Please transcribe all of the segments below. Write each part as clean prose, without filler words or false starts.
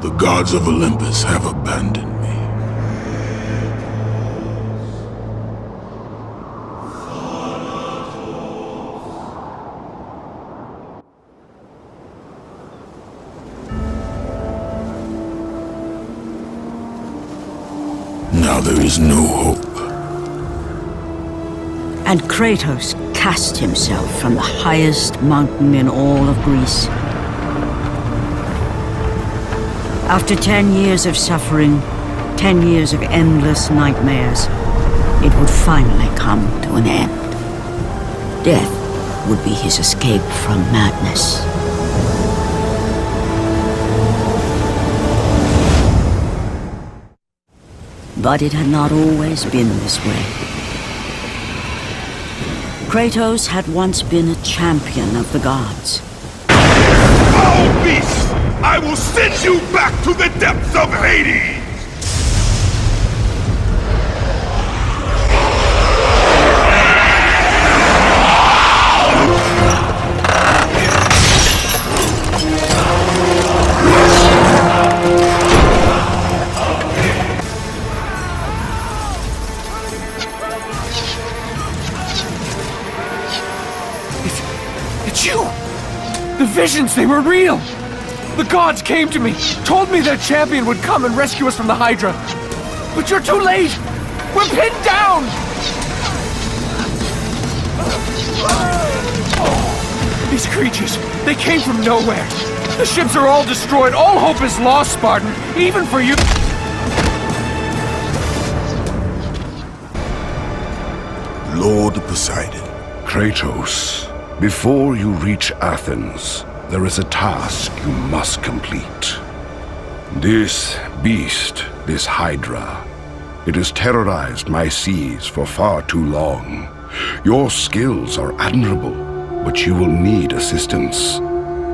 The gods of Olympus have abandoned me. Now there is no hope. And Kratos cast himself from the highest mountain in all of Greece. After 10 years of suffering, 10 years of endless nightmares, it would finally come to an end. Death would be his escape from madness. But it had not always been this way. Kratos had once been a champion of the gods. Foul beast! I will send you back to the depths of Hades! It's you! The visions, they were real! The gods came to me, told me their champion would come and rescue us from the Hydra. But you're too late! We're pinned down! These creatures, they came from nowhere. The ships are all destroyed, all hope is lost, Spartan, even for you. Lord Poseidon. Kratos, before you reach Athens, there is a task you must complete. This beast, this Hydra, it has terrorized my seas for far too long. Your skills are admirable, but you will need assistance.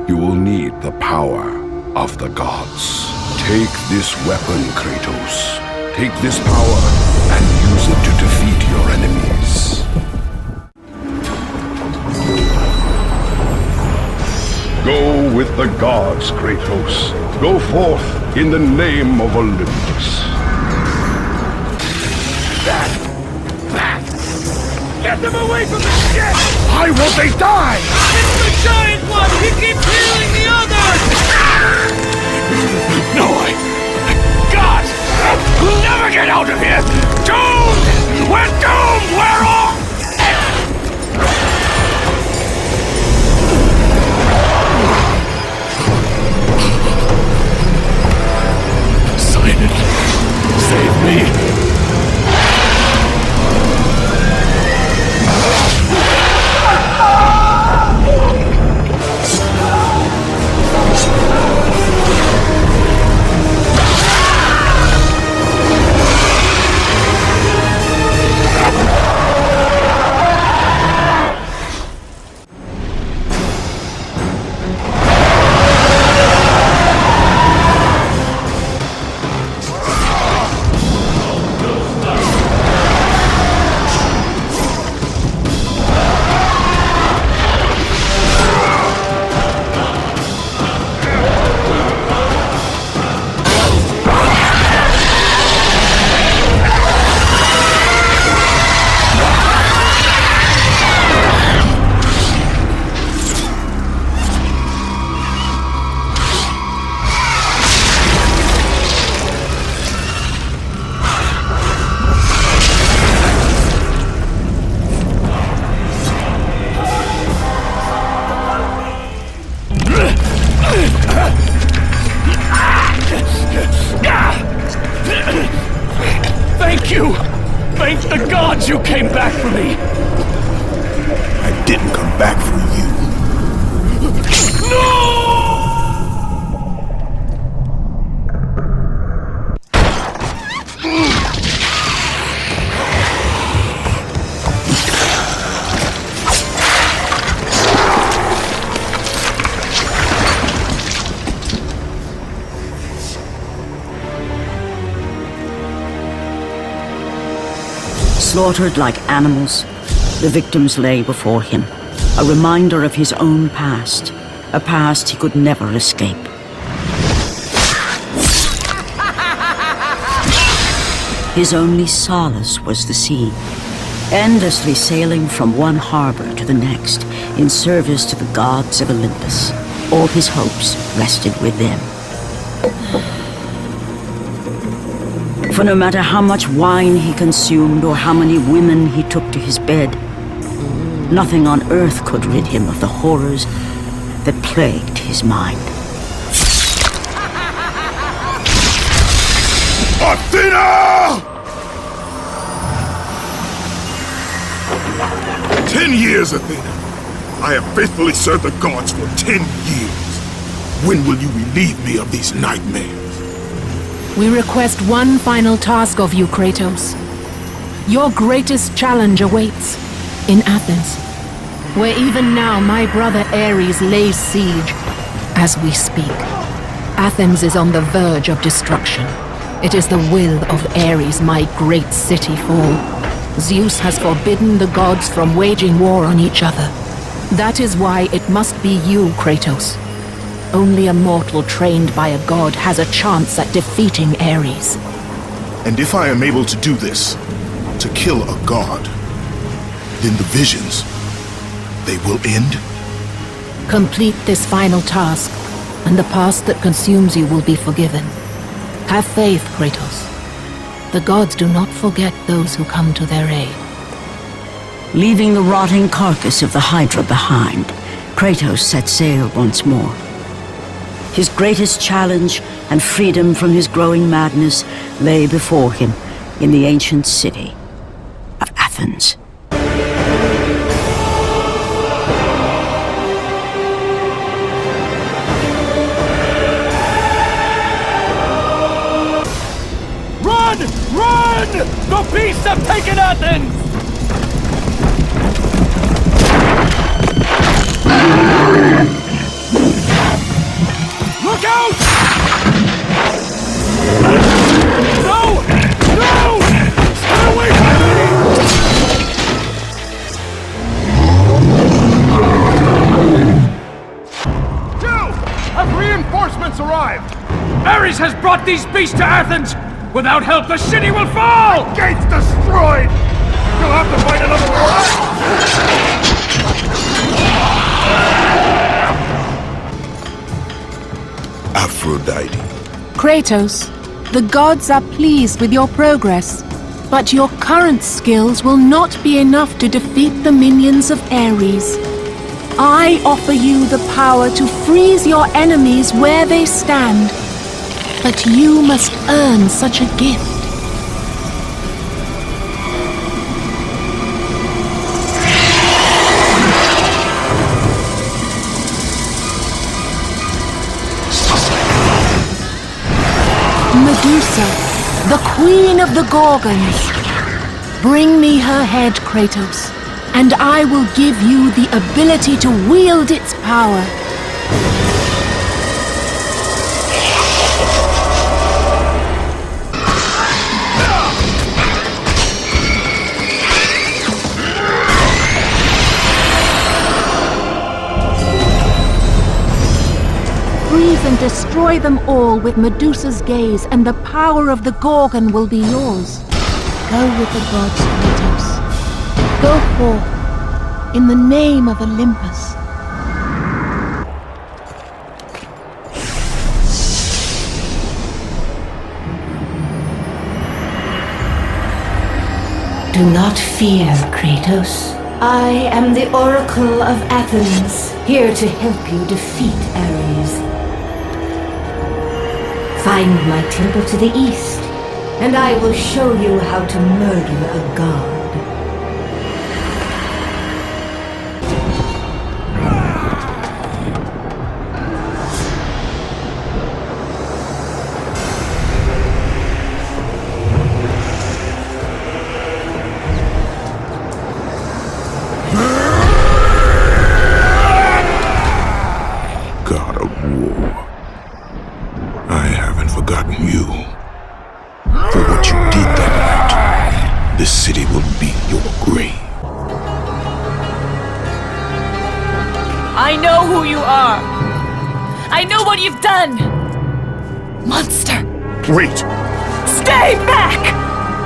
You will need the power of the gods. Take this weapon, Kratos. Take this power and use it to defeat your enemies. Go with the gods, Kratos. Go forth in the name of Olympus. Get them away from the ship! Why won't they die? It's the giant one! He keeps healing the others! No way! God! We'll never get out of here! Doomed! We're doomed! We're all... Save me! Thank you! Thank the gods you came back for me! I didn't come back for you. No! Slaughtered like animals, the victims lay before him, a reminder of his own past, a past he could never escape. His only solace was the sea, endlessly sailing from one harbor to the next in service to the gods of Olympus. All his hopes rested with them. For no matter how much wine he consumed or how many women he took to his bed, nothing on earth could rid him of the horrors that plagued his mind. Athena! 10 years, Athena. I have faithfully served the gods for 10 years. When will you relieve me of these nightmares? We request one final task of you, Kratos. Your greatest challenge awaits in Athens, where even now my brother Ares lays siege as we speak. Athens is on the verge of destruction. It is the will of Ares my great city fall. Zeus has forbidden the gods from waging war on each other. That is why it must be you, Kratos. Only a mortal trained by a god has a chance at defeating Ares. And if I am able to do this, to kill a god, then the visions, they will end? Complete this final task, and the past that consumes you will be forgiven. Have faith, Kratos. The gods do not forget those who come to their aid. Leaving the rotting carcass of the Hydra behind, Kratos set sail once more. His greatest challenge and freedom from his growing madness lay before him in the ancient city of Athens. Run! Run! The beasts have taken Athens! Look out! No! No! Stay away from me! Joe! Have reinforcements arrived? Ares has brought these beasts to Athens! Without help, the city will fall! Gates destroyed! You'll have to fight another war! Aphrodite. Kratos, the gods are pleased with your progress, but your current skills will not be enough to defeat the minions of Ares. I offer you the power to freeze your enemies where they stand, but you must earn such a gift. Medusa, the queen of the Gorgons. Bring me her head, Kratos, and I will give you the ability to wield its power. Freeze and destroy them all with Medusa's gaze, and the power of the Gorgon will be yours. Go with the gods, Kratos. Go forth, in the name of Olympus. Do not fear, Kratos. I am the Oracle of Athens, here to help you defeat Ares. Find my temple to the east, and I will show you how to murder a god. God of war. I haven't forgotten you. For what you did that night, this city will be your grave. I know who you are. I know what you've done. Monster. Wait! Stay back!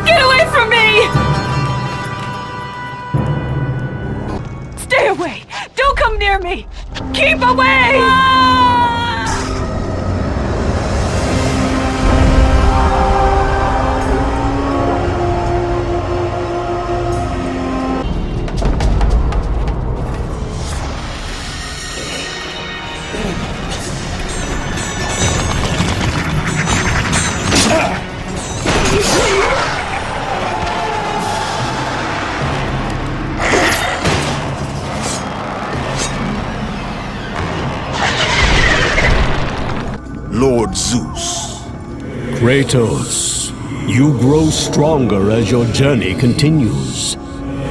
Get away from me! Stay away! Don't come near me! Keep away! Lord Zeus. Kratos, you grow stronger as your journey continues.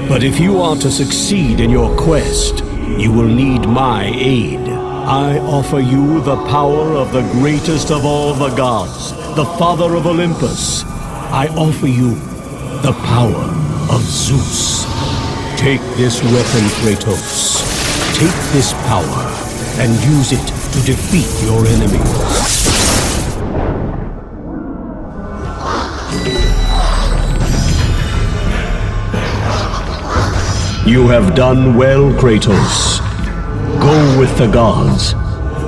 But if you are to succeed in your quest, you will need my aid. I offer you the power of the greatest of all the gods, the father of Olympus. I offer you the power of Zeus. Take this weapon, Kratos. Take this power and use it to defeat your enemies. You have done well, Kratos. Go with the gods.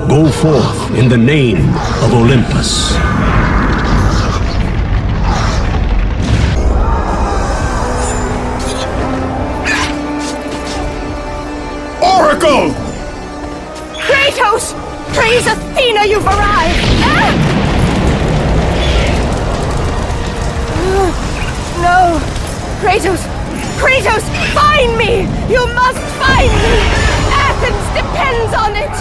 Go forth in the name of Olympus. Oracle! Kratos! Praise Athena, you've arrived! No! Kratos! Kratos! Find me! You must find me! Athens depends on it!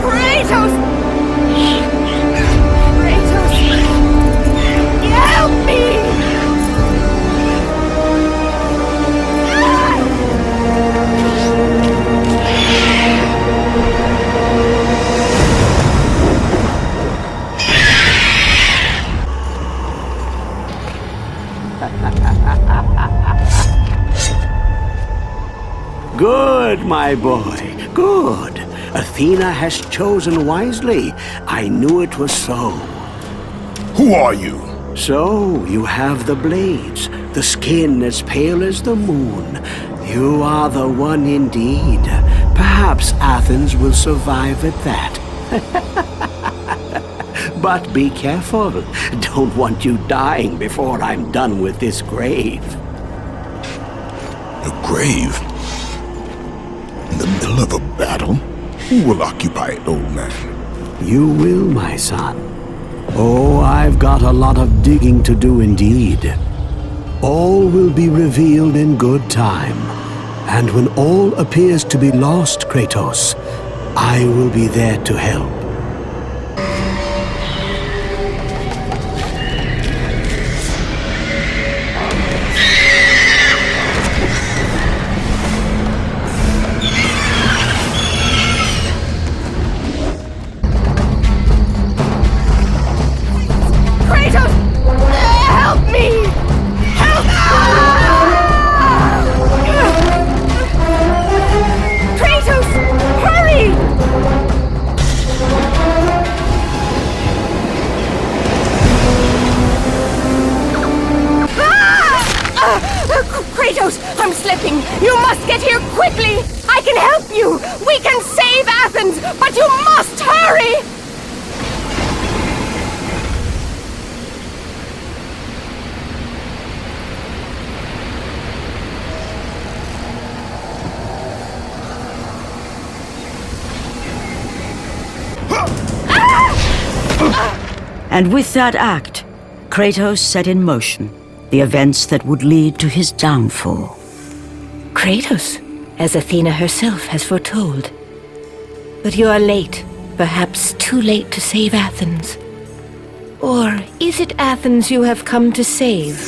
Kratos! Kratos! Help me! Good, my boy, good. Athena has chosen wisely. I knew it was so. Who are you? So, you have the blades, the skin as pale as the moon. You are the one indeed. Perhaps Athens will survive at that. But be careful. Don't want you dying before I'm done with this grave. A grave? In the middle of a battle? Who will occupy it, old man? You will, my son. Oh, I've got a lot of digging to do indeed. All will be revealed in good time. And when all appears to be lost, Kratos, I will be there to help. Kratos, I'm slipping! You must get here quickly! I can help you! We can save Athens, but you must hurry! And with that act, Kratos set in motion the events that would lead to his downfall. Kratos, as Athena herself has foretold. But you are late, perhaps too late to save Athens. Or is it Athens you have come to save?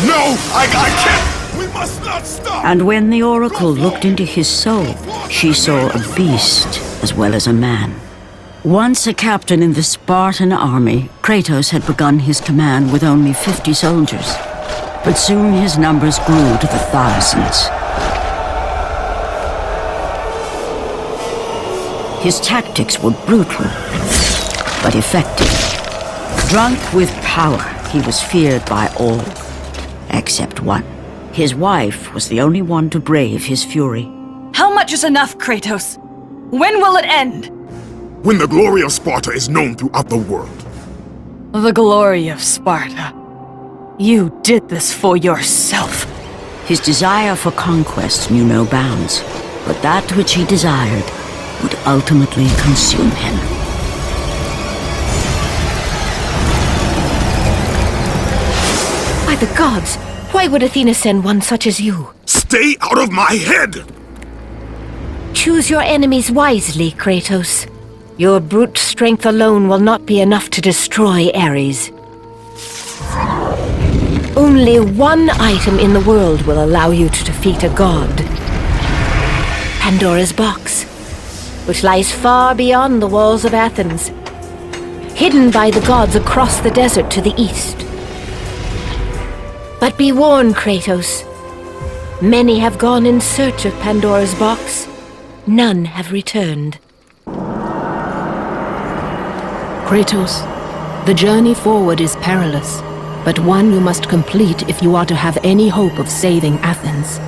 No! I can't! We must not stop! And when the Oracle looked into his soul, she saw a beast as well as a man. Once a captain in the Spartan army, Kratos had begun his command with only 50 soldiers. But soon his numbers grew to the thousands. His tactics were brutal, but effective. Drunk with power, he was feared by all, except one. His wife was the only one to brave his fury. How much is enough, Kratos? When will it end? When the glory of Sparta is known throughout the world. The glory of Sparta. You did this for yourself. His desire for conquest knew no bounds, but that which he desired would ultimately consume him. By the gods, why would Athena send one such as you? Stay out of my head! Choose your enemies wisely, Kratos. Your brute strength alone will not be enough to destroy Ares. Only one item in the world will allow you to defeat a god. Pandora's box, which lies far beyond the walls of Athens, hidden by the gods across the desert to the east. But be warned, Kratos. Many have gone in search of Pandora's box. None have returned. Kratos, the journey forward is perilous, but one you must complete if you are to have any hope of saving Athens.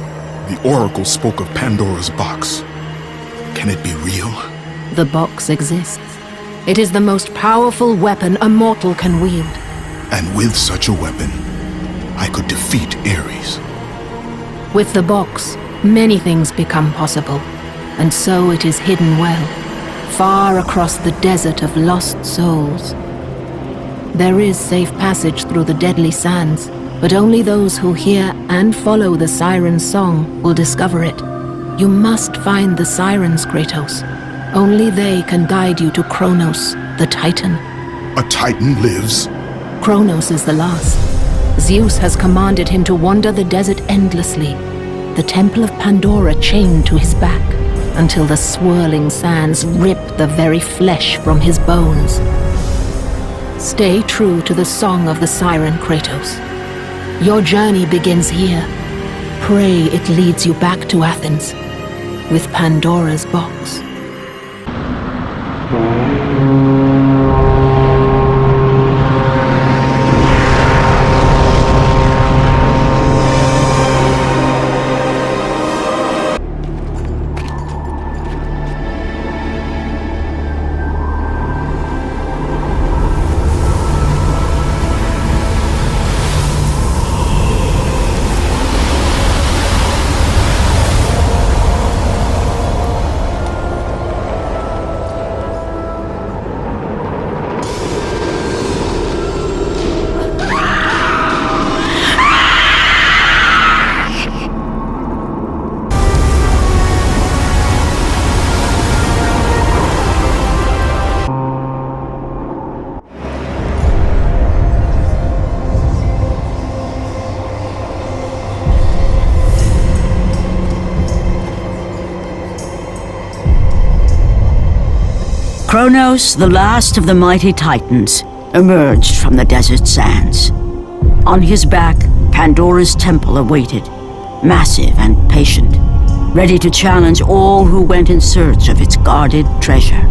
The Oracle spoke of Pandora's box. Can it be real? The box exists. It is the most powerful weapon a mortal can wield. And with such a weapon, I could defeat Ares. With the box, many things become possible, and so it is hidden well, far across the desert of lost souls. There is safe passage through the deadly sands, but only those who hear and follow the siren's song will discover it. You must find the sirens, Kratos. Only they can guide you to Kronos, the Titan. A Titan lives? Kronos is the last. Zeus has commanded him to wander the desert endlessly, the temple of Pandora chained to his back, until the swirling sands rip the very flesh from his bones. Stay true to the song of the siren, Kratos. Your journey begins here. Pray it leads you back to Athens, with Pandora's box. Kronos, the last of the mighty Titans, emerged from the desert sands. On his back, Pandora's temple awaited, massive and patient, ready to challenge all who went in search of its guarded treasure.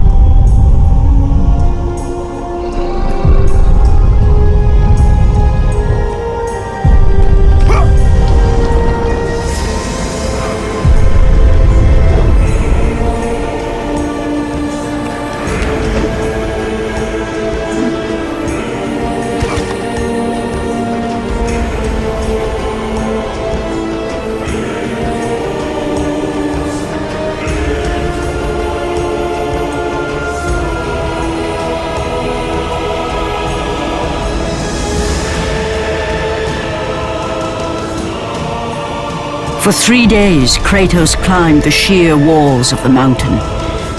For 3 days, Kratos climbed the sheer walls of the mountain.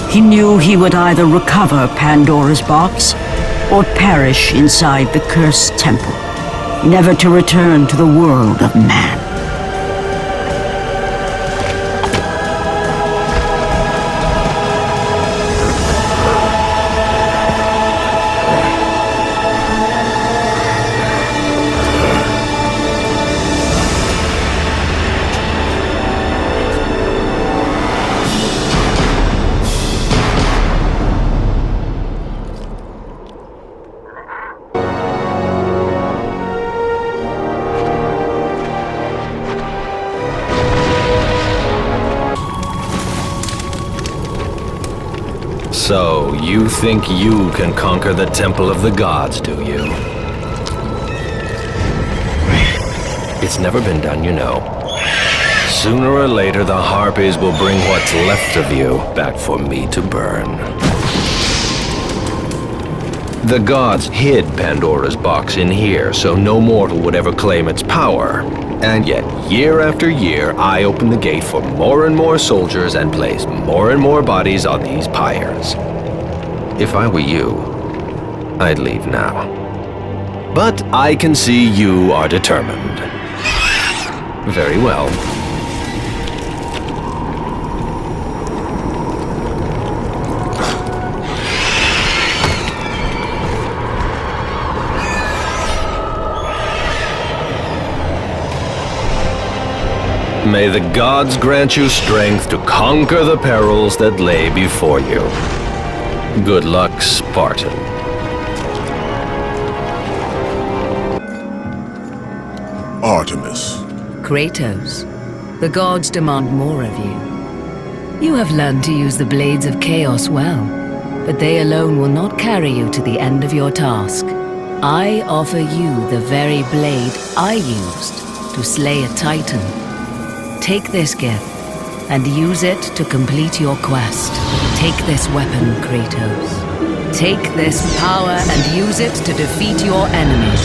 He knew he would either recover Pandora's box or perish inside the cursed temple, never to return to the world of man. So you think you can conquer the Temple of the Gods, do you? It's never been done, you know. Sooner or later, the Harpies will bring what's left of you back for me to burn. The gods hid Pandora's box in here, so no mortal would ever claim its power. And yet, year after year, I open the gate for more and more soldiers and place more and more bodies on these pyres. If I were you, I'd leave now. But I can see you are determined. Very well. May the gods grant you strength to conquer the perils that lay before you. Good luck, Spartan. Artemis. Kratos, the gods demand more of you. You have learned to use the blades of chaos well, but they alone will not carry you to the end of your task. I offer you the very blade I used to slay a titan. Take this gift and use it to complete your quest. Take this weapon, Kratos. Take this power and use it to defeat your enemies.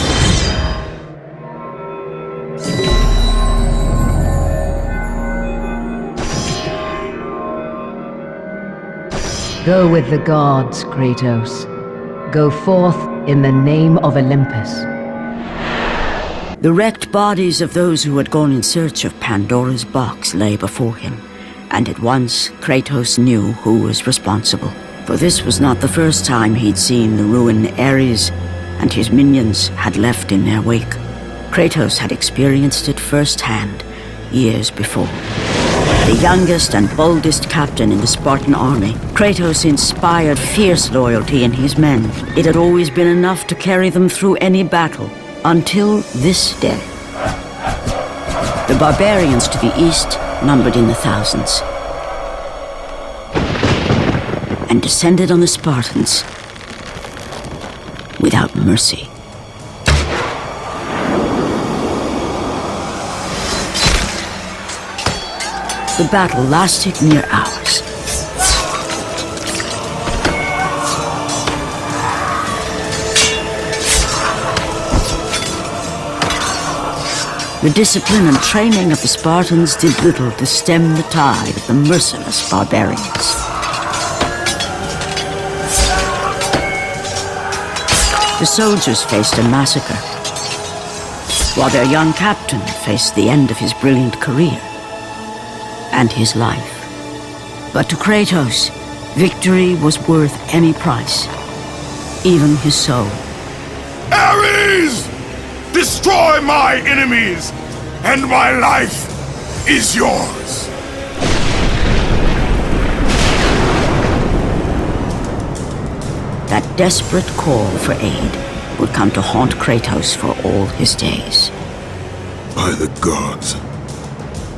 Go with the gods, Kratos. Go forth in the name of Olympus. The wrecked bodies of those who had gone in search of Pandora's box lay before him, and at once Kratos knew who was responsible. For this was not the first time he'd seen the ruin Ares and his minions had left in their wake. Kratos had experienced it firsthand, years before. The youngest and boldest captain in the Spartan army, Kratos inspired fierce loyalty in his men. It had always been enough to carry them through any battle, until this day. The barbarians to the east numbered in the thousands, and descended on the Spartans without mercy. The battle lasted near hours. The discipline and training of the Spartans did little to stem the tide of the merciless barbarians. The soldiers faced a massacre, while their young captain faced the end of his brilliant career and his life. But to Kratos, victory was worth any price, even his soul. Ares! Destroy my enemies, and my life is yours! That desperate call for aid would come to haunt Kratos for all his days. By the gods,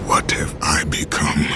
what have I become?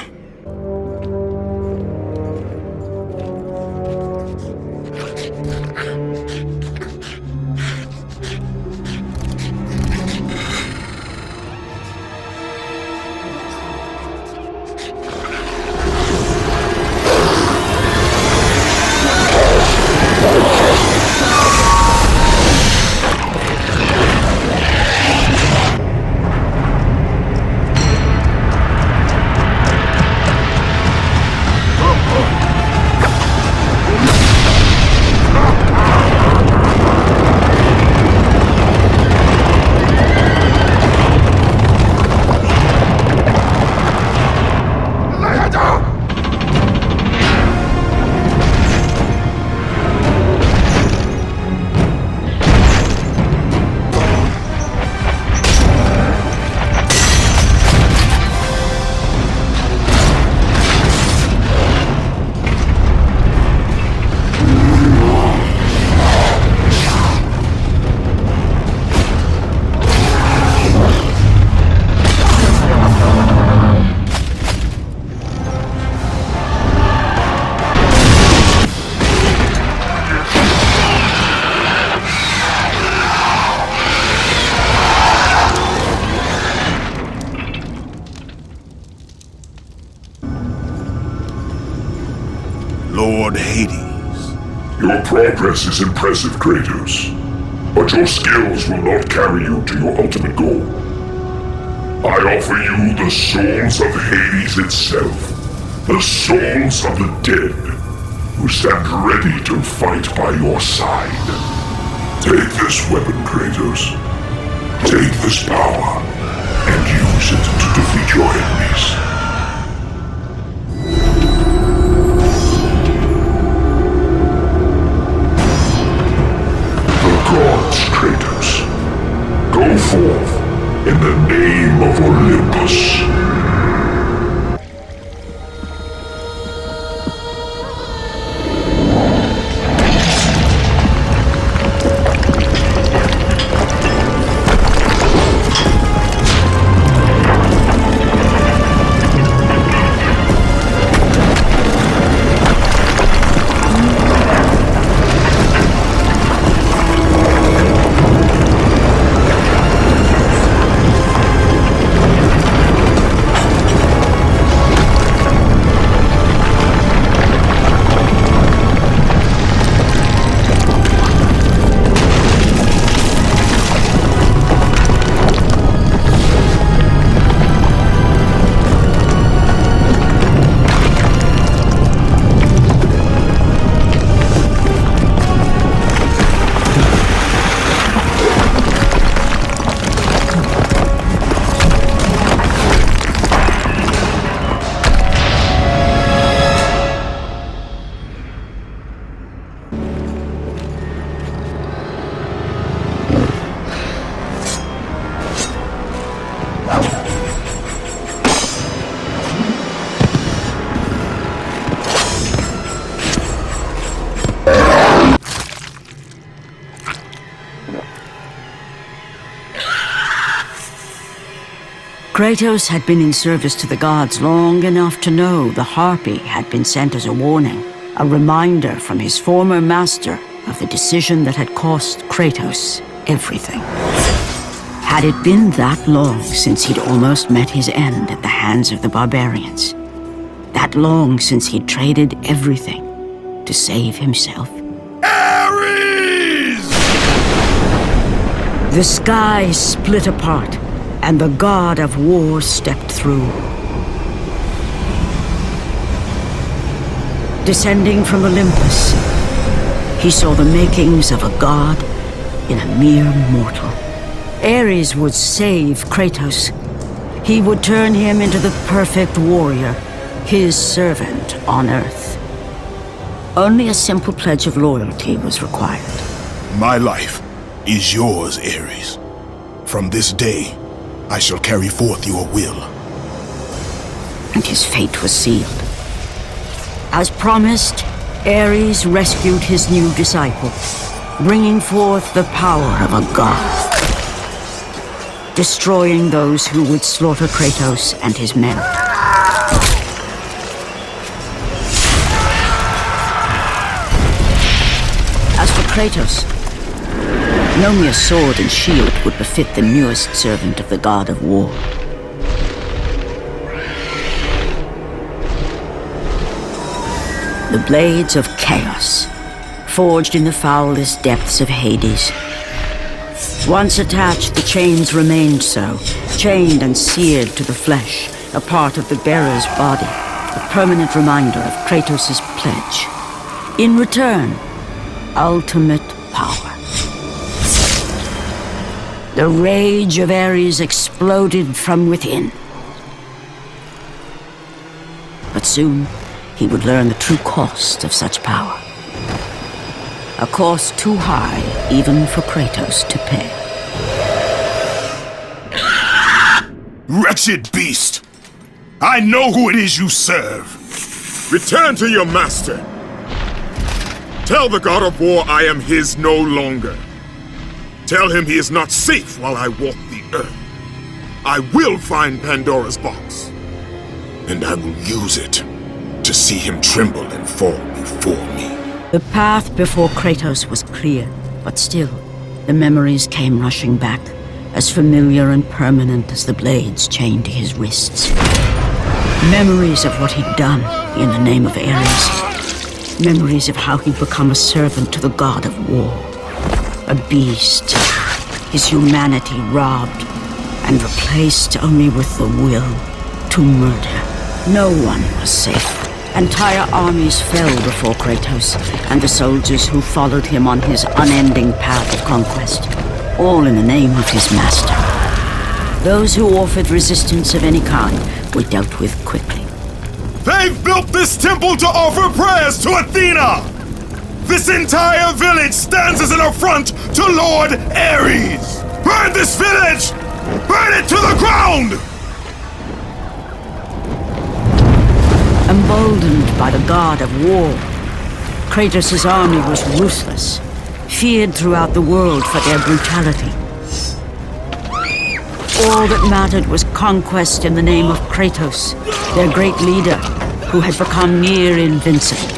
progress is impressive, Kratos. But your skills will not carry you to your ultimate goal. I offer you the souls of Hades itself. The souls of the dead, who stand ready to fight by your side. Take this weapon, Kratos. Take this power, and use it to defeat your enemies. Gods, Kratos. Go forth in the name of Olympus. Kratos had been in service to the gods long enough to know the Harpy had been sent as a warning, a reminder from his former master of the decision that had cost Kratos everything. Had it been that long since he'd almost met his end at the hands of the barbarians? That long since he'd traded everything to save himself? Ares! The sky split apart, and the god of war stepped through. Descending from Olympus, he saw the makings of a god in a mere mortal. Ares would save Kratos. He would turn him into the perfect warrior, his servant on Earth. Only a simple pledge of loyalty was required. My life is yours, Ares. From this day, I shall carry forth your will. And his fate was sealed. As promised, Ares rescued his new disciple, bringing forth the power of a god, destroying those who would slaughter Kratos and his men. As for Kratos, no mere sword and shield would befit the newest servant of the god of war. The blades of chaos, forged in the foulest depths of Hades. Once attached, the chains remained so, chained and seared to the flesh, a part of the bearer's body, a permanent reminder of Kratos' pledge. In return, ultimate power. The rage of Ares exploded from within. But soon, he would learn the true cost of such power. A cost too high even for Kratos to pay. Wretched beast! I know who it is you serve! Return to your master! Tell the god of war I am his no longer. Tell him he is not safe while I walk the earth. I will find Pandora's box. And I will use it to see him tremble and fall before me. The path before Kratos was clear, but still, the memories came rushing back, as familiar and permanent as the blades chained to his wrists. Memories of what he'd done in the name of Ares. Memories of how he'd become a servant to the god of war. A beast. His humanity robbed and replaced only with the will to murder. No one was safe. Entire armies fell before Kratos and the soldiers who followed him on his unending path of conquest, all in the name of his master. Those who offered resistance of any kind were dealt with quickly. They've built this temple to offer prayers to Athena! This entire village stands as an affront to Lord Ares! Burn this village! Burn it to the ground! Emboldened by the god of war, Kratos' army was ruthless, feared throughout the world for their brutality. All that mattered was conquest in the name of Kratos, their great leader, who had become near invincible.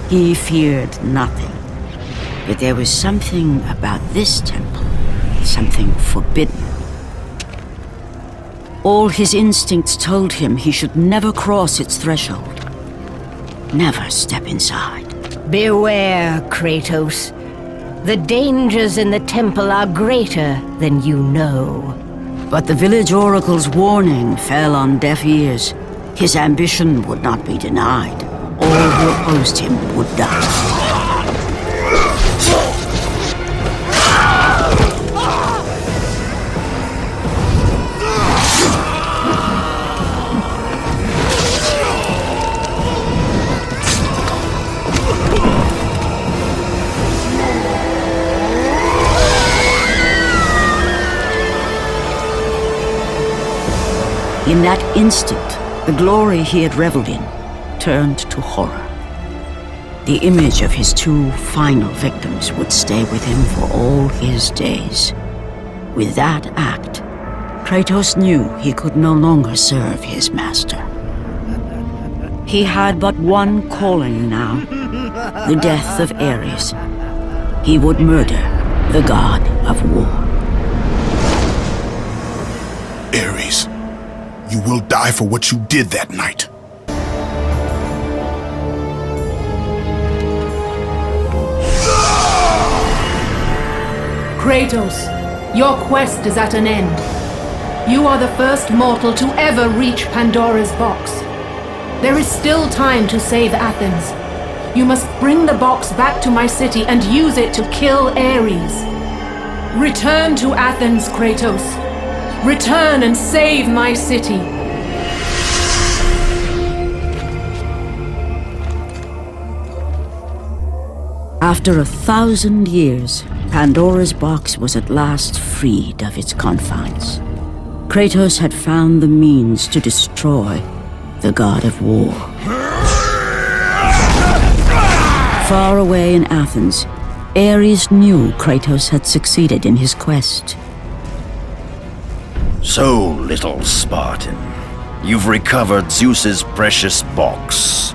He feared nothing. But there was something about this temple, something forbidden. All his instincts told him he should never cross its threshold. Never step inside. Beware, Kratos. The dangers in the temple are greater than you know. But the village oracle's warning fell on deaf ears. His ambition would not be denied. All who opposed him would die. In that instant, the glory he had reveled in turned to horror. The image of his two final victims would stay with him for all his days. With that act, Kratos knew he could no longer serve his master. He had but one calling now, the death of Ares. He would murder the god of war. Ares, you will die for what you did that night. Kratos, your quest is at an end. You are the first mortal to ever reach Pandora's box. There is still time to save Athens. You must bring the box back to my city and use it to kill Ares. Return to Athens, Kratos. Return and save my city. After 1,000 years, Pandora's box was at last freed of its confines. Kratos had found the means to destroy the god of war. Far away in Athens, Ares knew Kratos had succeeded in his quest. So, little Spartan, you've recovered Zeus's precious box,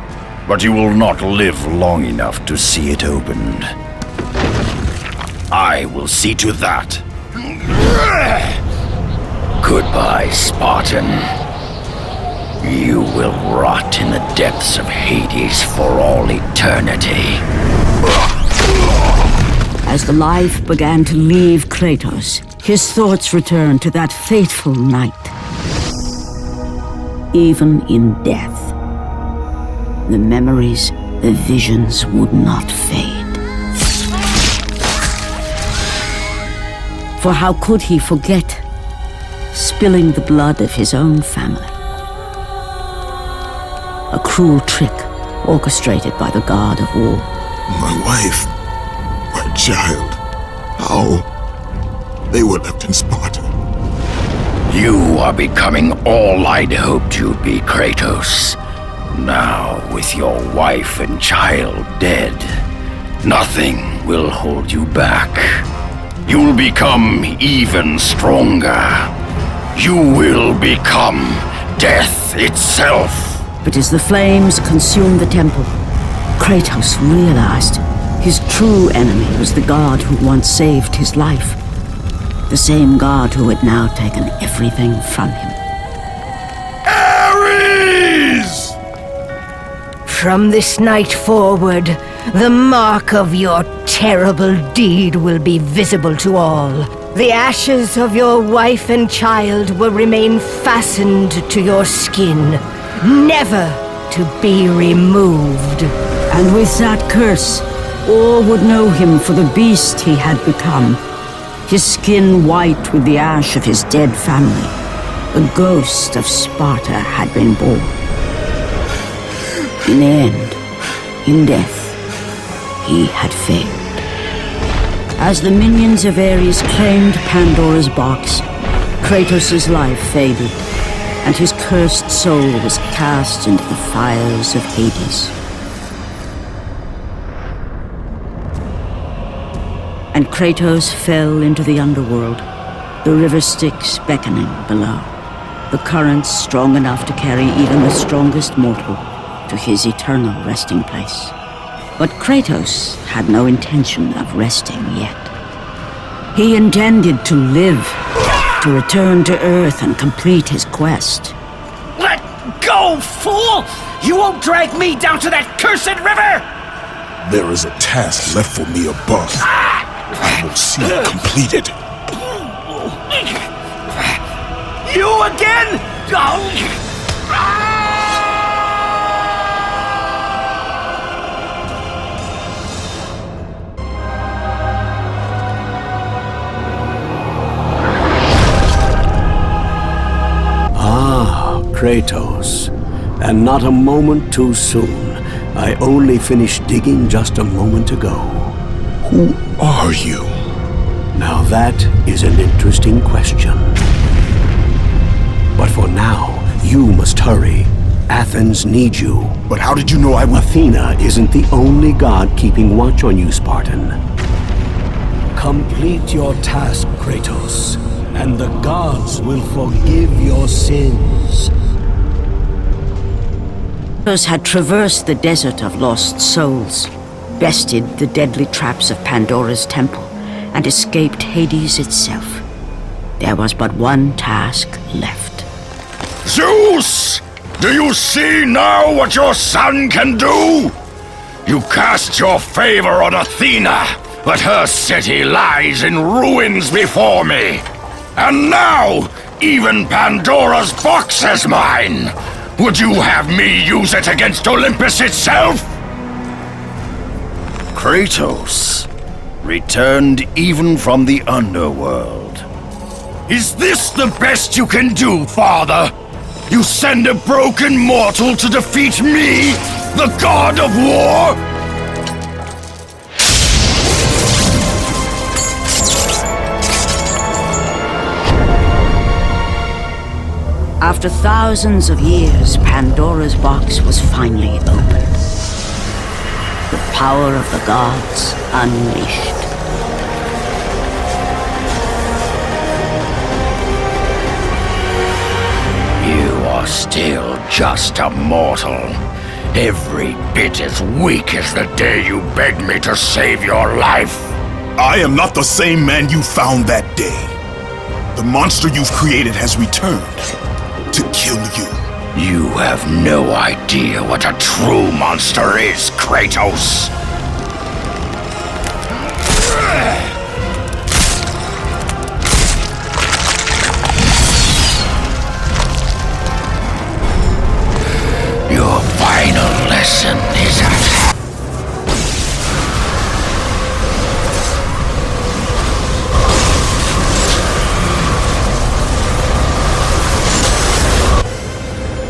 but you will not live long enough to see it opened. I will see to that. Goodbye, Spartan. You will rot in the depths of Hades for all eternity. As the life began to leave Kratos, his thoughts returned to that fateful night. Even in death, the memories, the visions would not fade. For how could he forget spilling the blood of his own family? A cruel trick orchestrated by the god of war. My wife, my child, how? They were left in Sparta. You are becoming all I'd hoped you'd be, Kratos. Now, with your wife and child dead, nothing will hold you back. You'll become even stronger. You will become death itself. But as the flames consumed the temple, Kratos realized his true enemy was the god who once saved his life. The same god who had now taken everything from him. Ares! From this night forward, the mark of your terrible deed will be visible to all. The ashes of your wife and child will remain fastened to your skin, never to be removed. And with that curse, all would know him for the beast he had become. His skin white with the ash of his dead family. The ghost of Sparta had been born. In the end, in death, he had failed. As the minions of Ares claimed Pandora's box, Kratos' life faded, and his cursed soul was cast into the fires of Hades. And Kratos fell into the underworld, the river Styx beckoning below, the currents strong enough to carry even the strongest mortal to his eternal resting place. But Kratos had no intention of resting yet. He intended to live, to return to Earth and complete his quest. Let go, fool! You won't drag me down to that cursed river! There is a task left for me above. I will see it completed. You again? Kratos, and not a moment too soon. I only finished digging just a moment ago. Who are you? Now that is an interesting question. But for now, you must hurry. Athens needs you. But how did you know I would... Athena isn't the only god keeping watch on you, Spartan. Complete your task, Kratos, and the gods will forgive your sins. Kratos had traversed the desert of lost souls, bested the deadly traps of Pandora's temple, and escaped Hades itself. There was but one task left. Zeus! Do you see now what your son can do? You cast your favor on Athena, but her city lies in ruins before me. And now, even Pandora's box is mine! Would you have me use it against Olympus itself? Kratos, returned even from the underworld. Is this the best you can do, father? You send a broken mortal to defeat me, the god of war? After thousands of years, Pandora's box was finally opened. The power of the gods unleashed. You are still just a mortal. Every bit as weak as the day you begged me to save your life. I am not the same man you found that day. The monster you've created has returned to kill you. You have no idea what a true monster is, Kratos. Your final lesson is at hand.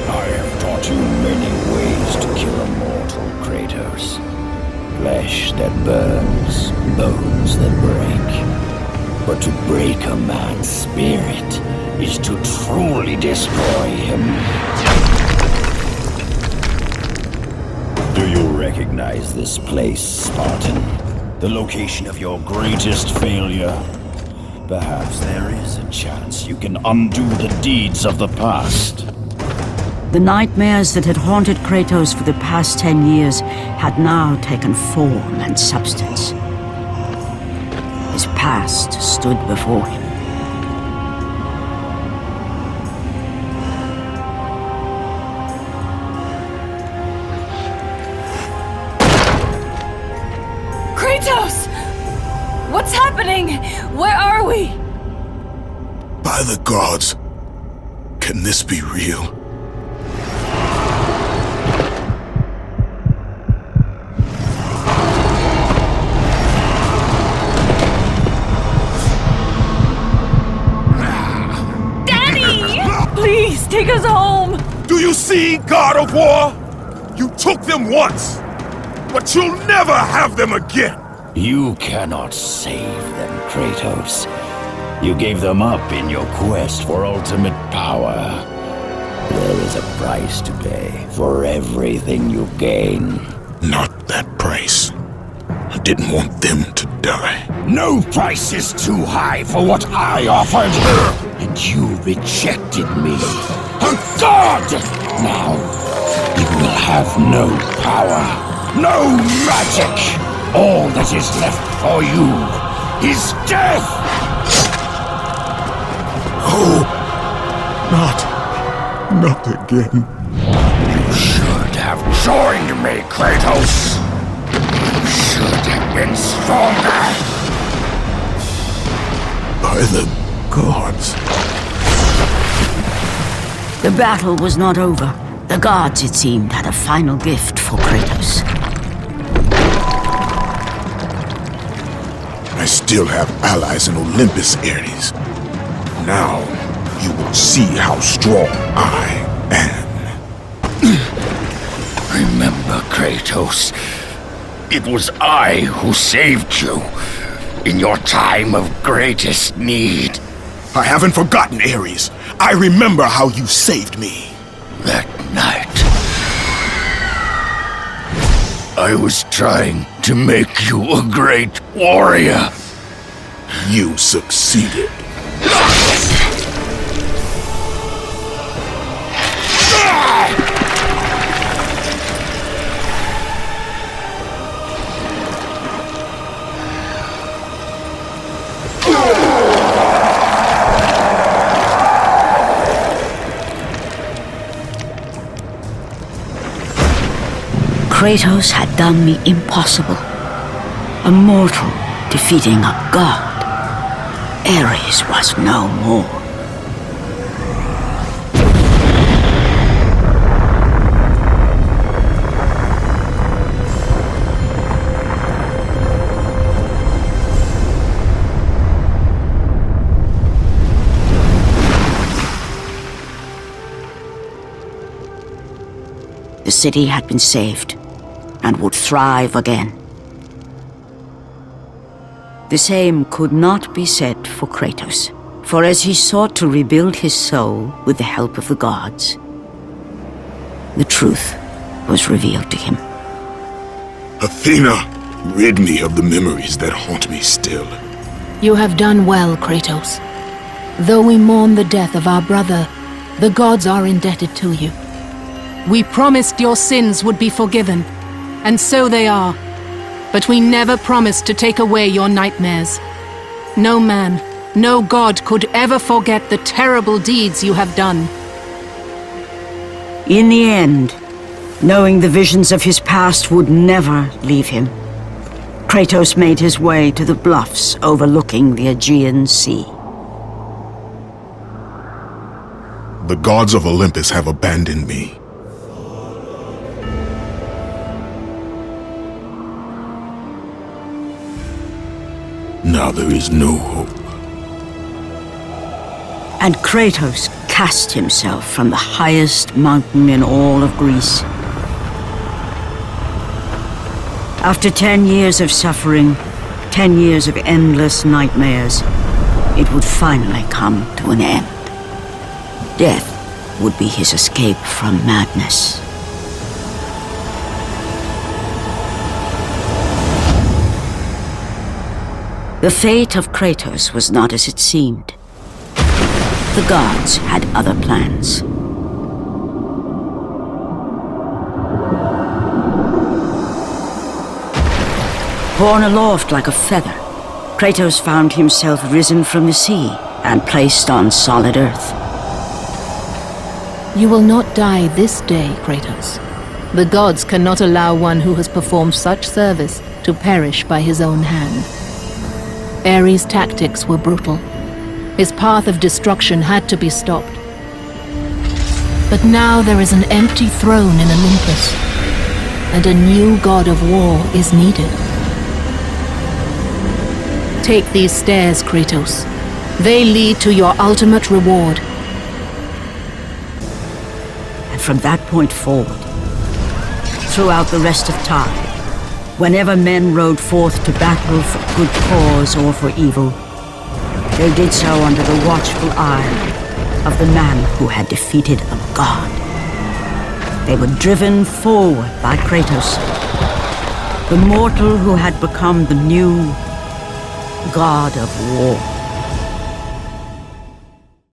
I have taught you many ways to kill a mortal, Kratos. Flesh that burns, bones that break. But to break a man's spirit is to truly destroy him. Do you recognize this place, Spartan? The location of your greatest failure? Perhaps there is a chance you can undo the deeds of the past. The nightmares that had haunted Kratos for the past 10 years had now taken form and substance. His past stood before him. What's happening? Where are we? By the gods, can this be real? Please, take us home! Do you see, God of War? You took them once, but you'll never have them again! You cannot save them, Kratos. You gave them up in your quest for ultimate power. There is a price to pay for everything you gain. Not that price. I didn't want them to die. No price is too high for what I offered, and you rejected me. A god! Now, you will have no power, no magic. All that is left for you is death! Oh, not again. You should have joined me, Kratos. You should have been stronger. By the gods. The battle was not over. The gods, it seemed, had a final gift for Kratos. I still have allies in Olympus, Ares. Now, you will see how strong I am. Remember, Kratos, it was I who saved you in your time of greatest need. I haven't forgotten, Ares. I remember how you saved me. That night, I was trying to make you a great warrior. You succeeded. Kratos had done the impossible. A mortal defeating a god. Ares was no more. The city had been saved and would thrive again. The same could not be said for Kratos, for as he sought to rebuild his soul with the help of the gods, the truth was revealed to him. Athena, rid me of the memories that haunt me still. You have done well, Kratos. Though we mourn the death of our brother, the gods are indebted to you. We promised your sins would be forgiven, and so they are. But we never promised to take away your nightmares. No man, no god could ever forget the terrible deeds you have done. In the end, knowing the visions of his past would never leave him, Kratos made his way to the bluffs overlooking the Aegean Sea. The gods of Olympus have abandoned me. Now there is no hope. And Kratos cast himself from the highest mountain in all of Greece. After 10 years of suffering, 10 years of endless nightmares, it would finally come to an end. Death would be his escape from madness. The fate of Kratos was not as it seemed. The gods had other plans. Borne aloft like a feather, Kratos found himself risen from the sea and placed on solid earth. You will not die this day, Kratos. The gods cannot allow one who has performed such service to perish by his own hand. Ares' tactics were brutal. His path of destruction had to be stopped. But now there is an empty throne in Olympus, and a new god of war is needed. Take these stairs, Kratos. They lead to your ultimate reward. And from that point forward, throughout the rest of time, whenever men rode forth to battle for good cause or for evil, they did so under the watchful eye of the man who had defeated a god. They were driven forward by Kratos, the mortal who had become the new god of war.